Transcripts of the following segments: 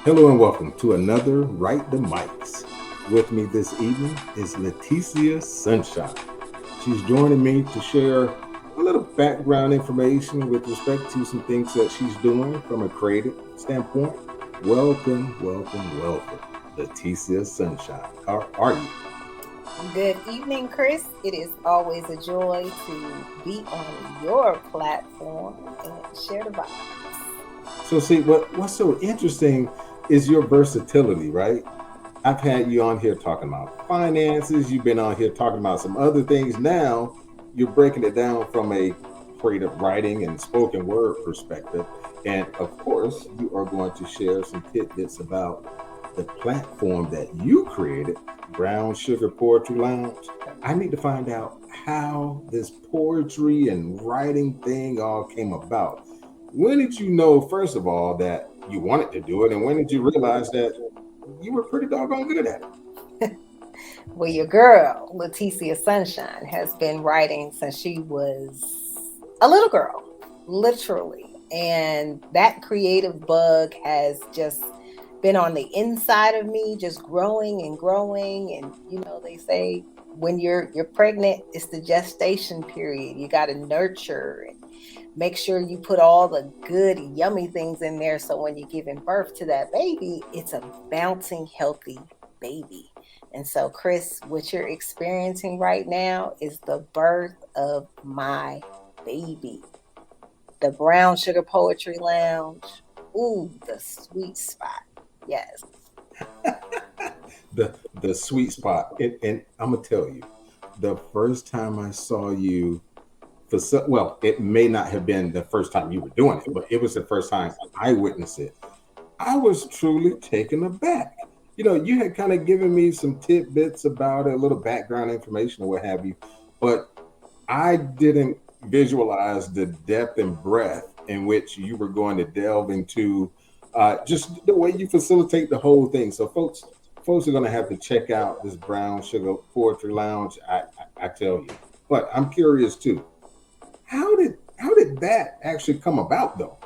Hello and welcome to another Right the Mics. With me this evening is Laticia Sunshine. She's joining me to share a little background information with respect to some things that she's doing from a creative standpoint. Welcome, welcome, welcome, Laticia Sunshine. How are you? Good evening, Chris. It is always a joy to be on your platform and share the vibes. So, see, what's so interesting is your versatility, right? I've had you on here talking about finances. You've been on here talking about some other things. Now you're breaking it down from a creative writing and spoken word perspective. And of course, you are going to share some tidbits about the platform that you created, Brown Sugar Poetry Lounge. I need to find out how this poetry and writing thing all came about. When did you know, first of all, that you wanted to do it? And when did you realize that you were pretty doggone good at it? Well, your girl, Laticia Sunshine, has been writing since she was a little girl, literally. And that creative bug has just been on the inside of me, just growing and growing. And they say when you're pregnant, it's the gestation period. You got to nurture and make sure you put all the good, yummy things in there. So when you're giving birth to that baby, it's a bouncing, healthy baby. And so, Chris, what you're experiencing right now is the birth of my baby. The Brown Sugar Poetry Lounge. Ooh, the sweet spot. Yes. The sweet spot. And I'm gonna tell you, the first time I saw you well, it may not have been the first time you were doing it, but it was the first time I witnessed it. I was truly taken aback. You had kind of given me some tidbits about it, a little background information or what have you, but I didn't visualize the depth and breadth in which you were going to delve into just the way you facilitate the whole thing. So, folks are going to have to check out this Brown Sugar Poetry Lounge. I tell you, but I'm curious too. How did that actually come about, though?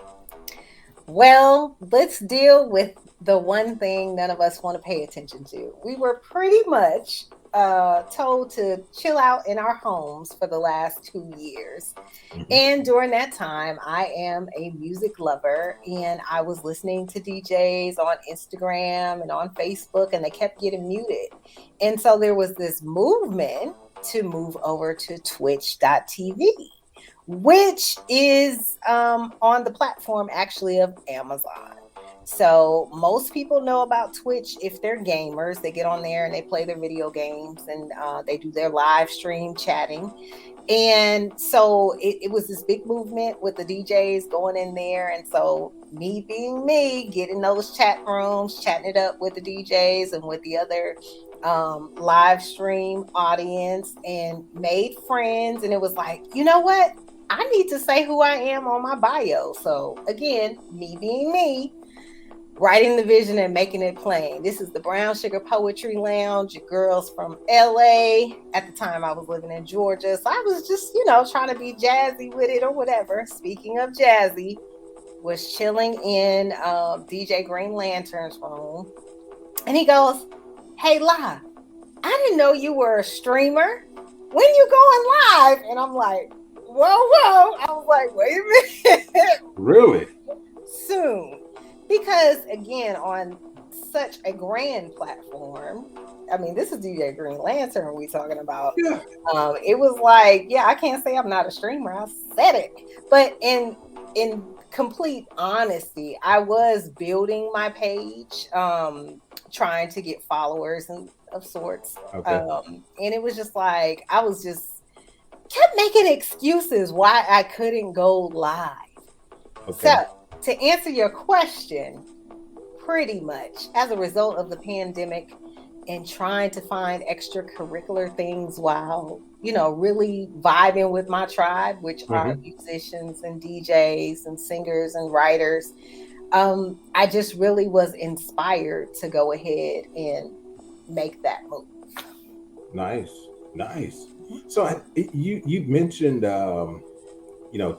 Well, let's deal with the one thing none of us want to pay attention to. We were pretty much told to chill out in our homes for the last 2 years. Mhm. And during that time, I am a music lover and I was listening to DJs on Instagram and on Facebook, and they kept getting muted. And so there was this movement to move over to twitch.tv, which is on the platform actually of Amazon. So most people know about Twitch if they're gamers. They get on there and they play their video games, and they do their live stream chatting. And so it was this big movement with the DJs going in there. And so me being me, getting those chat rooms, chatting it up with the DJs and with the other live stream audience, and made friends. And it was like, you know what? I need to say who I am on my bio. So again, me being me, writing the vision and making it plain. This is the Brown Sugar Poetry Lounge. Your girls from LA. At the time, I was living in Georgia. So I was just, trying to be jazzy with it or whatever. Speaking of jazzy, was chilling in DJ Green Lantern's room. And he goes, "Hey, La, I didn't know you were a streamer. When you going live?" And I'm like, whoa. I was like, wait a minute. Really? Soon. Because again, on such a grand platform, I mean, this is DJ Green Lantern we talking about. Yeah. It was like, yeah, I can't say I'm not a streamer. I said it. But in complete honesty, I was building my page, trying to get followers and of sorts. Okay. And it was just like I was just kept making excuses why I couldn't go live. So, Okay. to answer your question, pretty much as a result of the pandemic and trying to find extracurricular things while, really vibing with my tribe, which are Hmm. musicians and DJs and singers and writers, I just really was inspired to go ahead and make that move. Nice. Nice. So you mentioned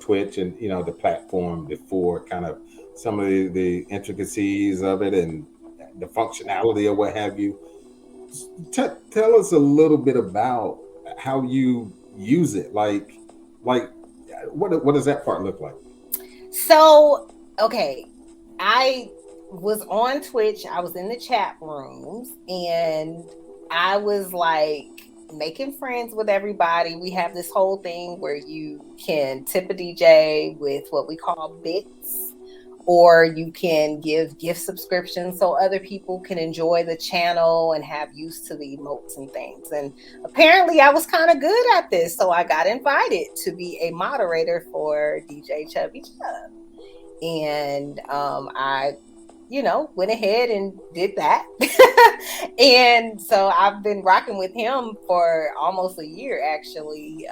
Twitch and the platform before, kind of some of the intricacies of it and the functionality or what have you. Tell us a little bit about how you use it. Like what does that part look like? So, okay, I was on Twitch, I was in the chat rooms, and I was like making friends with everybody. We have this whole thing where you can tip a DJ with what we call bits, or you can give gift subscriptions so other people can enjoy the channel and have use to the emotes and things. And apparently I was kind of good at this, so I got invited to be a moderator for DJ Chubby Chub. And I, went ahead and did that. And so I've been rocking with him for almost a year, actually,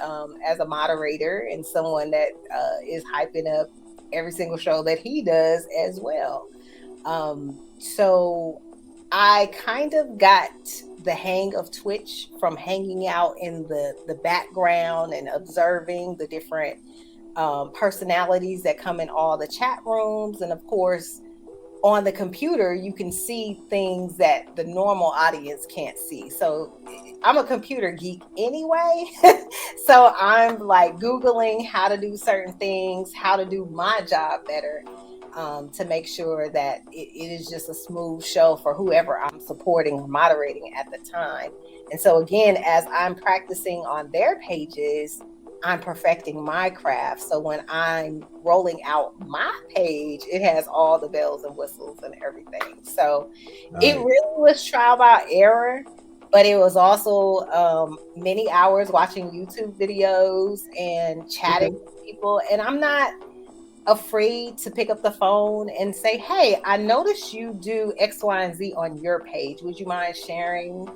as a moderator and someone that is hyping up every single show that he does as well. So I kind of got the hang of Twitch from hanging out in the background and observing the different personalities that come in all the chat rooms. And of course, on the computer, you can see things that the normal audience can't see. So I'm a computer geek anyway. So I'm like Googling how to do certain things, how to do my job better, to make sure that it is just a smooth show for whoever I'm supporting or moderating at the time. And so, again, as I'm practicing on their pages, I'm perfecting my craft. So when I'm rolling out my page, it has all the bells and whistles and everything. So it Nice. really was trial by error, but it was also many hours watching YouTube videos and chatting Okay. with people. And I'm not afraid to pick up the phone and say, hey, I noticed you do X, Y, and Z on your page. Would you mind sharing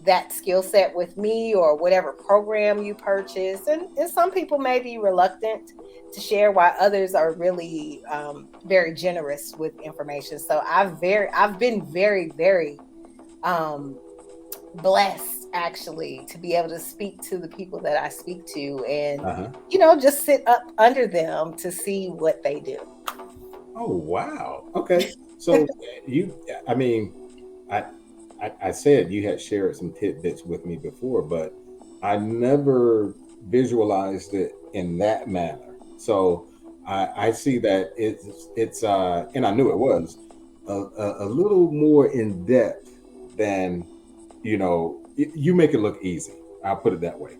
that skill set with me, or whatever program you purchase? And some people may be reluctant to share, while others are really very generous with information. So I've been very, very um, blessed, actually, to be able to speak to the people that I speak to, and Uh-huh. just sit up under them to see what they do. Oh wow. Okay. So you, I mean, I, I said you had shared some tidbits with me before, but I never visualized it in that manner. So I see that and I knew it was a little more in depth than you make it look easy. I'll put it that way.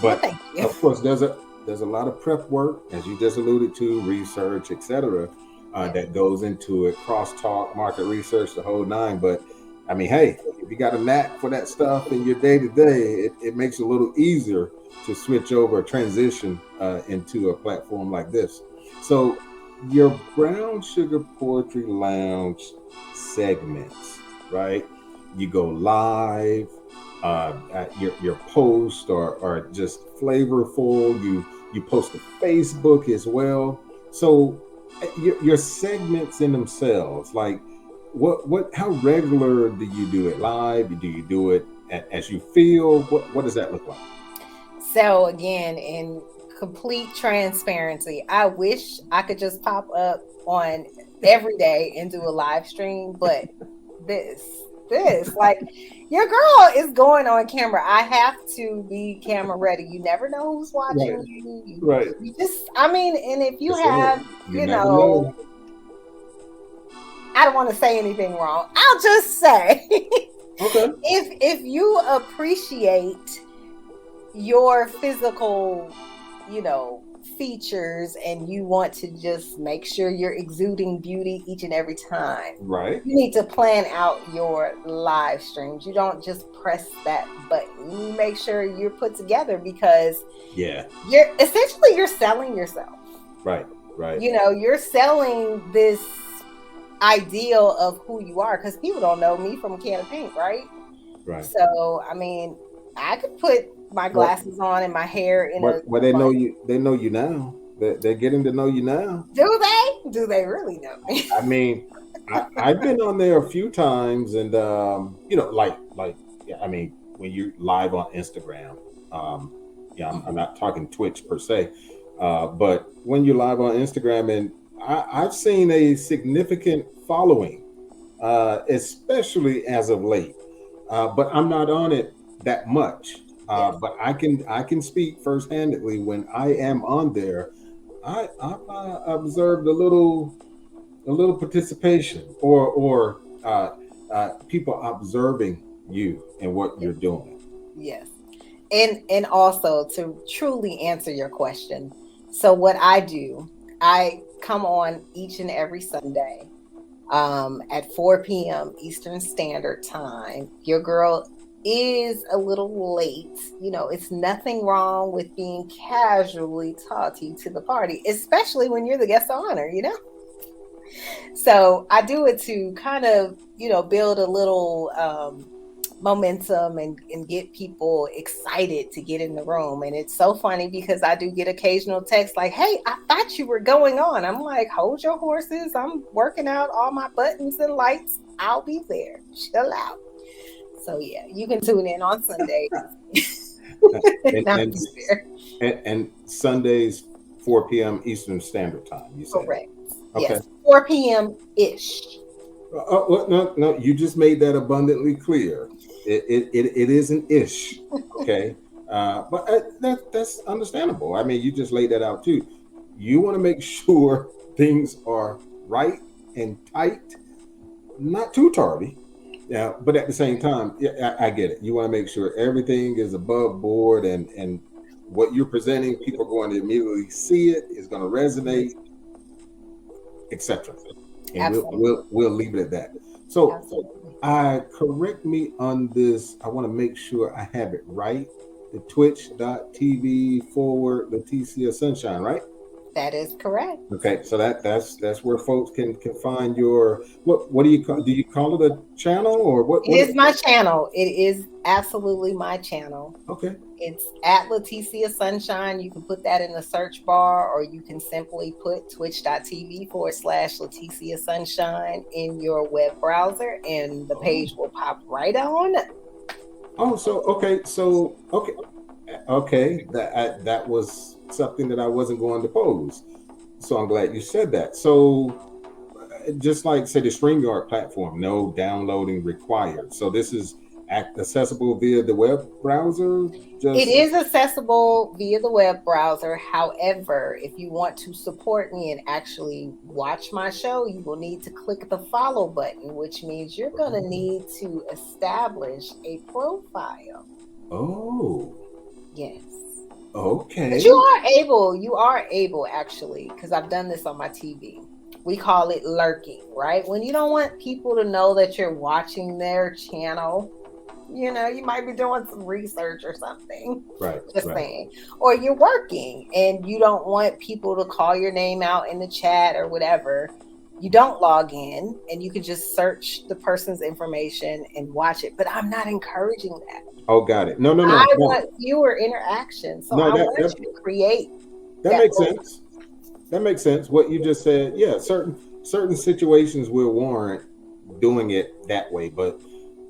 Well, But thank you. of course, there's a lot of prep work, as you just alluded to, research, etc., Yeah. that goes into it. Crosstalk, market research, the whole nine. But I mean, hey, if you got a knack for that stuff in your day to day, it makes it a little easier to switch over, transition into a platform like this. So, your Brown Sugar Poetry Lounge segments, right? You go live, at your post or just flavorful. You post to Facebook as well. So your segments in themselves, like what how regular do you do it live? Do you do it as you feel? What does that look like? So again, in complete transparency, I wish I could just pop up on every day and do a live stream, but this like, your girl is going on camera. I have to be camera ready. You never know who's Right, watching you. right. You just, I mean, and if you That's right. have, You you never know, know. I don't want to say anything wrong. I'll just say Okay. if you appreciate your physical, you know, features, and you want to just make sure you're exuding beauty each and every time, Right. you need to plan out your live streams. You don't just press that button. You make sure you're put together, because Yeah. you're selling yourself. Right. Right. You're selling this ideal of who you are, because people don't know me from a can of paint, right? Right. So, I mean, I could put my What glasses on and my hair in a what they know bun. you, they know you now. They're getting to know you now. Do they? Do they really know me? I mean, I've been on there a few times, and yeah, I mean, when you're live on Instagram, yeah, I'm not talking Twitch per se, but when you're live on Instagram, and I've seen a significant following, especially as of late. But I'm not on it that much. Yes, But I can speak firsthandedly when I am on there. I've observed a little participation or people observing you and what yes, you're doing. yes. And also to truly answer your question, so what I do, I come on each and every Sunday at 4 p.m. Eastern Standard Time. Your girl is a little late. You know, it's nothing wrong with being casually tardy to the party, especially when you're the guest of honor, you know? So I do it to kind of, build a little momentum and get people excited to get in the room. And it's so funny because I do get occasional texts like, hey, I thought you were going on. I'm like, hold your horses. I'm working out all my buttons and lights. I'll be there. Chill out. So yeah, you can tune in on Sundays and and I'll and, be there. and Sundays 4 p.m. Eastern Standard Time. You said Correct. okay. Yes. 4 p.m. ish. Well, no, no, you just made that abundantly clear. It is an ish, okay? But that's understandable. I mean, you just laid that out too. You want to make sure things are right and tight, not too tardy. Yeah, but at the same time, yeah, I get it. You want to make sure everything is above board and what you're presenting, people are going to immediately see it, is going to resonate, etc. And we'll Absolutely. we'll we'll leave it at that. So, Absolutely. correct me on this. I want to make sure I have it right. The twitch.tv Laticia Sunshine, right? That is correct. Okay, so that's where folks can find your what do you call, do you call it a channel or It is my channel. It is absolutely my channel. okay. It's at Laticia Sunshine. You can put that in the search bar, or you can simply put twitch.tv/Laticia Sunshine in your web browser, and the Oh, page will pop right on. oh, so okay, okay, that was something that I wasn't going to pose. So I'm glad you said that. So just like say the StreamYard platform, no downloading required. So this is accessible via the web browser. It Just is accessible via the web browser. However, if you want to support me and actually watch my show, you will need to click the follow button, which means you're going to need to establish a profile. oh, Yes. But okay. you are able actually, because I've done this on my TV. We call it lurking, right? When you don't want people to know that you're watching their channel, you might be doing some research or something. Right, Just right. saying. Or you're working and you don't want people to call your name out in the chat or whatever. You don't log in and you can just search the person's information and watch it. But I'm not encouraging that. Oh, got it. No, no, I no, no, want viewer interaction. So no. I That want that you to create that that makes profile. sense. That makes sense. What you just said. Yeah, certain situations will warrant doing it that way, but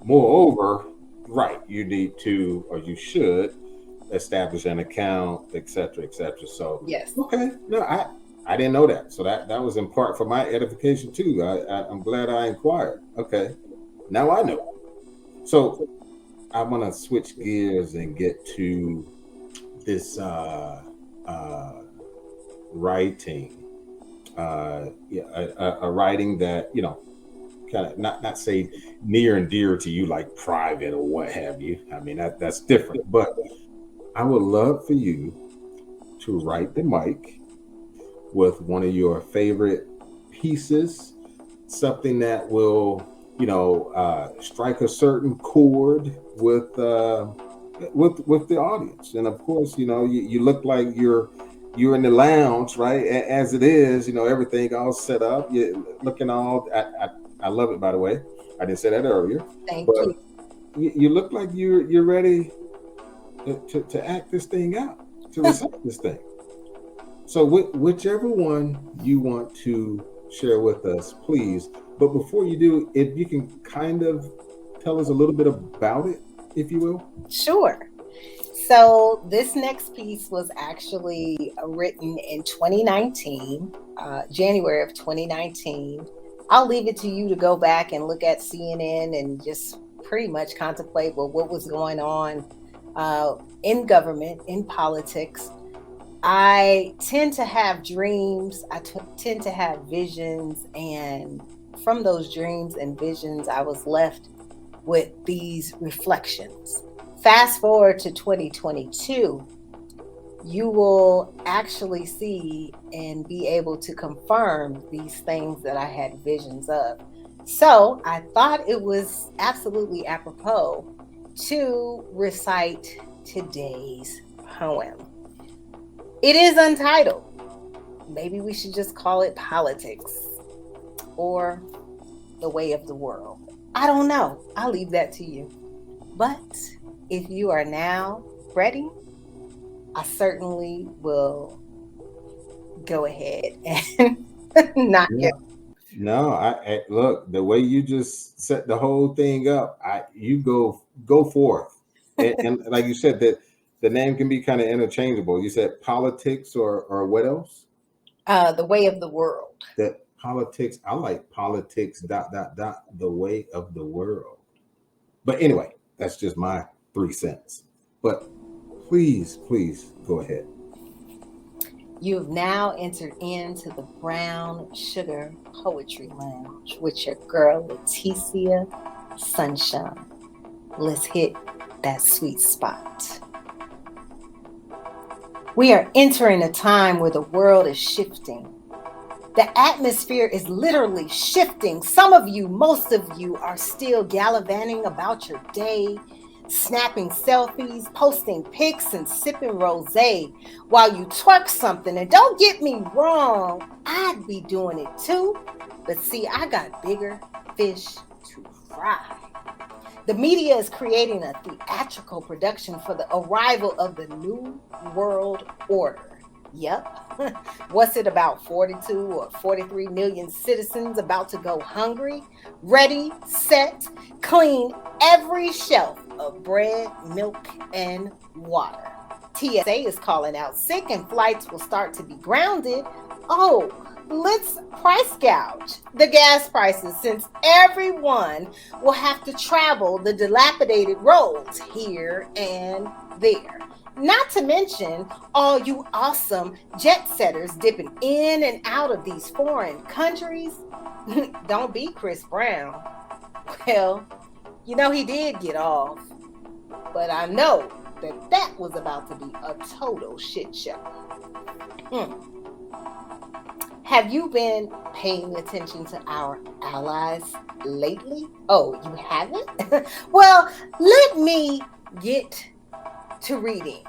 moreover, right, you need to or you should establish an account, etc., etc. So, Yes. okay, no, I didn't know that, so that was in part for my edification too. I'm glad I inquired. Okay, now I know. So I want to switch gears and get to this uh, writing. Yeah, a writing that kind of not say near and dear to you like private or what have you. I mean that's different, but I would love for you to write the mic with one of your favorite pieces, something that will, strike a certain chord with the audience. And of course, you look like you're in the lounge, right? As it is, everything all set up. You're looking all. I love it, by the way. I didn't say that earlier, Thank but you. you look like you're ready to act this thing out, to recite this thing. So, whichever one you want to share with us, please. But before you do, if you can kind of tell us a little bit about it, if you will. Sure. So this next piece was actually written in 2019, January of 2019. I'll leave it to you to go back and look at CNN and just pretty much contemplate well, what was going on uh, in government, in politics. I tend to have dreams, tend to have visions, and from those dreams and visions, I was left with these reflections. Fast forward to 2022, you will actually see and be able to confirm these things that I had visions of. So I thought it was absolutely apropos to recite today's poem. It is untitled. Maybe we should just call it Politics or The Way of the World. I don't know. I'll leave that to you. But if you are now ready, I certainly will go ahead and knock Yeah. it. No, I look the way you just set the whole thing up. You go forth, and like you said that the name can be kind of interchangeable. You said politics or what else? The Way of the World. That politics. I like politics. Dot dot dot. The way of the world. But anyway, that's just my 3 cents. But please go ahead. You have now entered into the Brown Sugar Poetry Lounge with your girl, Laticia Sunshine. Let's hit that sweet spot. We are entering a time where the world is shifting. The atmosphere is literally shifting. Some of you, most of you, are still gallivanting about your day, snapping selfies, posting pics, and sipping rosé while you twerk something. And don't get me wrong, I'd be doing it too. But see, I got bigger fish to fry. The media is creating a theatrical production for the arrival of the New World Order. Yep. What's it about 42 or 43 million citizens about to go hungry? Ready, set, clean every shelf of bread, milk, and water. TSA is calling out sick and flights will start to be grounded. Oh, let's price gouge the gas prices since everyone will have to travel the dilapidated roads here and there. Not to mention all you awesome jet setters dipping in and out of these foreign countries. Don't be Chris Brown. Well, you know he did get off, but I know that was about to be a total shit show. Have you been paying attention to our allies lately? Oh, you haven't? Well, let me get to reading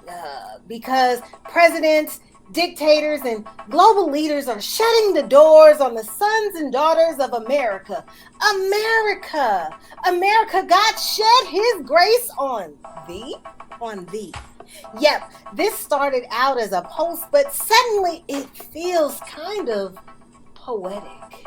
because presidents, dictators, and global leaders are shutting the doors on the sons and daughters of America. America, God shed his grace on thee, on thee. Yep, this started out as a post, but suddenly it feels kind of poetic.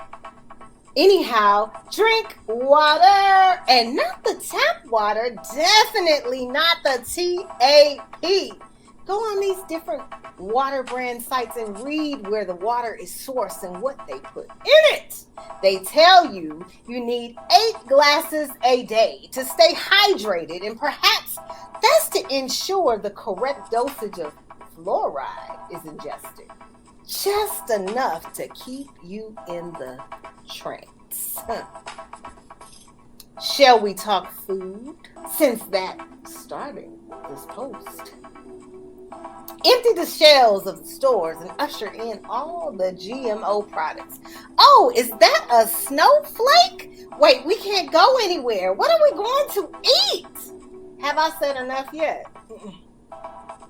Anyhow, drink water and not the tap water, definitely not the TAP. Go on these different water brand sites and read where the water is sourced and what they put in it. They tell you you need 8 glasses a day to stay hydrated, and perhaps that's to ensure the correct dosage of fluoride is ingested. Just enough to keep you in the trance. Shall we talk food? Since that started this post. Empty the shelves of the stores and usher in all the GMO products. Oh, is that a snowflake? Wait, we can't go anywhere. What are we going to eat? Have I said enough yet?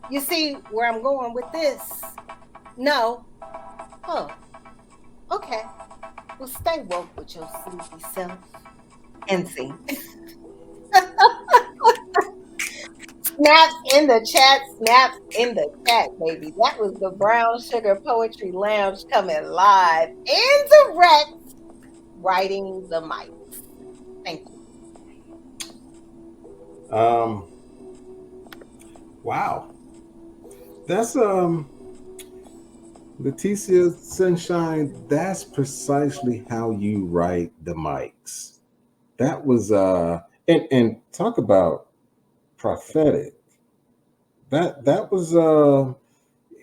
You see where I'm going with this? No. Oh, okay. Well, stay woke with your sleepy self and see. Snaps in the chat, snaps in the chat, baby. That was the Brown Sugar Poetry Lounge coming live and direct, writing the mics. Thank you. Um, Wow. That's Laticia Sunshine, that's precisely how you write the mics. That was and talk about prophetic. That was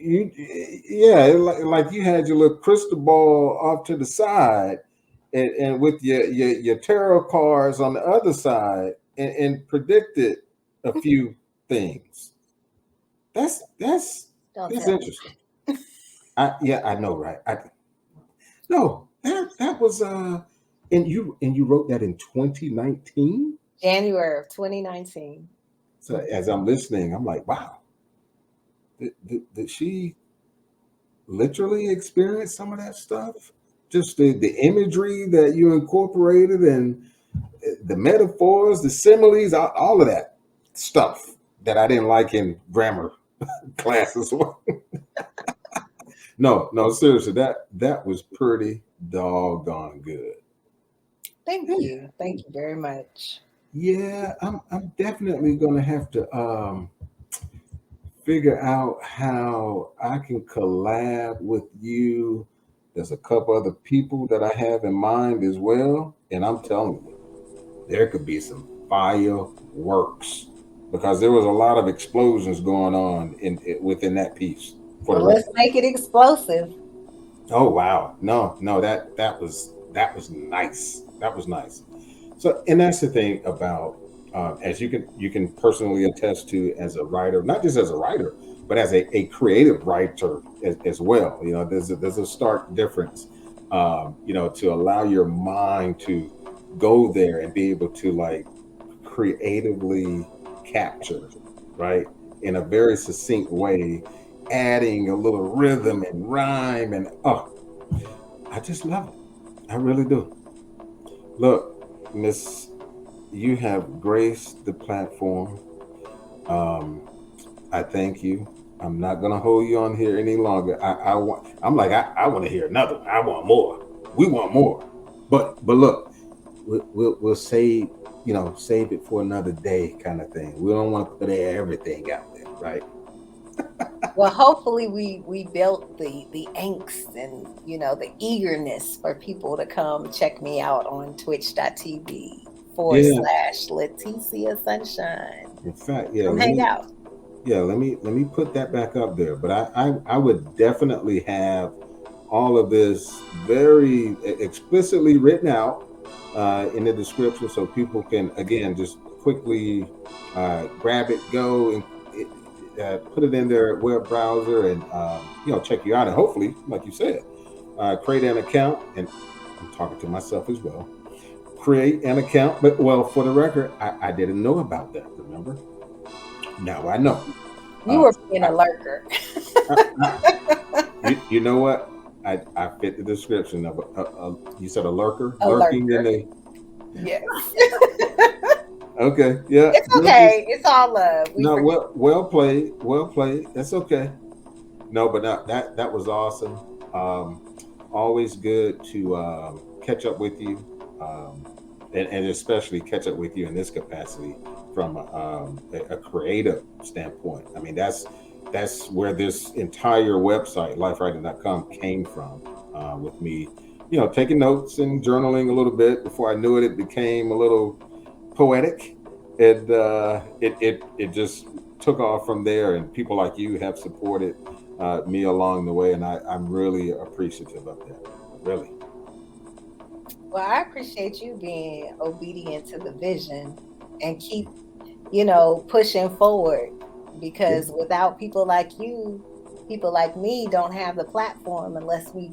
you yeah, like you had your little crystal ball off to the side and with your tarot cards on the other side and predicted a few things. That's Don't that's tell me. interesting. Yeah, I know, right? No, that was and you wrote that in 2019. January of 2019. So as I'm listening, I'm like, wow, did she literally experience some of that stuff? Just the imagery that you incorporated and the metaphors, the similes, all of that stuff that I didn't like in grammar classes. No, no, seriously, that was pretty doggone good. Thank Yeah. you. Thank you very much. Yeah, I'm definitely gonna have to figure out how I can collab with you. There's a couple other people that I have in mind as well, and I'm telling you, there could be some fireworks because there was a lot of explosions going on within that piece for the Well, let's record. make it explosive. Oh wow, no, that was nice. That was nice. So, and that's the thing about as you can personally attest to as a writer, not just as a writer, but as a creative writer as well. There's a stark difference. To allow your mind to go there and be able to like creatively capture, right, in a very succinct way, adding a little rhythm and rhyme, and I just love it. I really do. Look, Miss, you have graced the platform. Um, I thank you. I'm not gonna hold you on here any longer. I want. I'm like I want to hear another one. I want more. We want more. But look, we'll save save it for another day kind of thing. We don't want to put everything out there, right? Well, hopefully we built the angst and the eagerness for people to come check me out on twitch.tv forward Yeah. slash Laticia Sunshine. In fact, yeah. Come Let hang me out. yeah. Let me put that back up there. But I would definitely have all of this very explicitly written out in the description so people can again just quickly grab it, go and put it in their web browser and check you out and hopefully, like you said, create an account. And I'm talking to myself as well. Create an account, but well, for the record, I didn't know about that. Remember, now I know. You Uh, were being a lurker. I, I, you know what? I fit the description of you said a lurker, A lurking in lurker. the. Yes. Okay, yeah, It's guilty. okay. It's all love. We No, forgive. well played, well played. That's okay. No, but no, that was awesome. Um, Always good to catch up with you, and especially catch up with you in this capacity from a creative standpoint. I mean, that's where this entire website, lifewriting.com, came from. With me, taking notes and journaling a little bit. Before I knew it, it became a little poetic, and it just took off from there. And people like you have supported me along the way, and I'm really appreciative of that. Really. Well, I appreciate you being obedient to the vision and keep, pushing forward Yeah. because without people like you, people like me don't have the platform unless we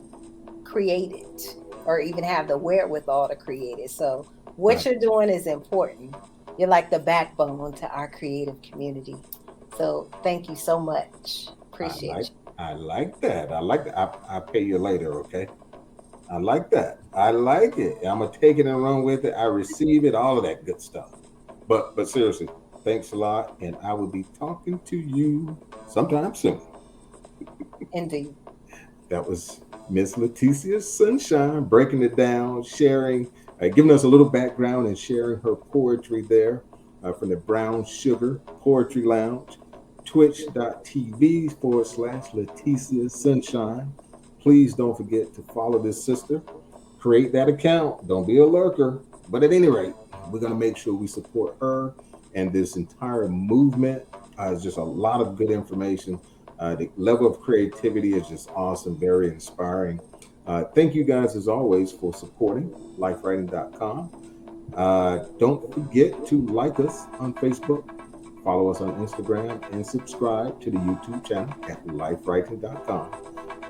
create it or even have the wherewithal to create it. So, what Right. you're doing is important. You're like the backbone to our creative community. So, thank you so much. I Appreciate like you. I like that. I like that. I'll pay you later, okay? I like that. I like it. I'm gonna take it and run with it. I receive it, all of that good stuff. But seriously, thanks a lot, and I will be talking to you sometime soon. Indeed. That was Miss Laticia Sunshine breaking it down, sharing, giving us a little background and sharing her poetry there from the Brown Sugar Poetry Lounge. twitch.tv/Laticia Sunshine. Please don't forget to follow this sister. Create that account. Don't be a lurker. But at any rate, we're going to make sure we support her and this entire movement. It's just a lot of good information. The level of creativity is just awesome, very inspiring. Thank you guys, as always, for supporting lifewriting.com. Don't forget to like us on Facebook, follow us on Instagram, and subscribe to the YouTube channel at lifewriting.com.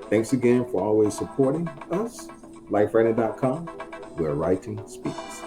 Thanks again for always supporting us, lifewriting.com, where writing speaks.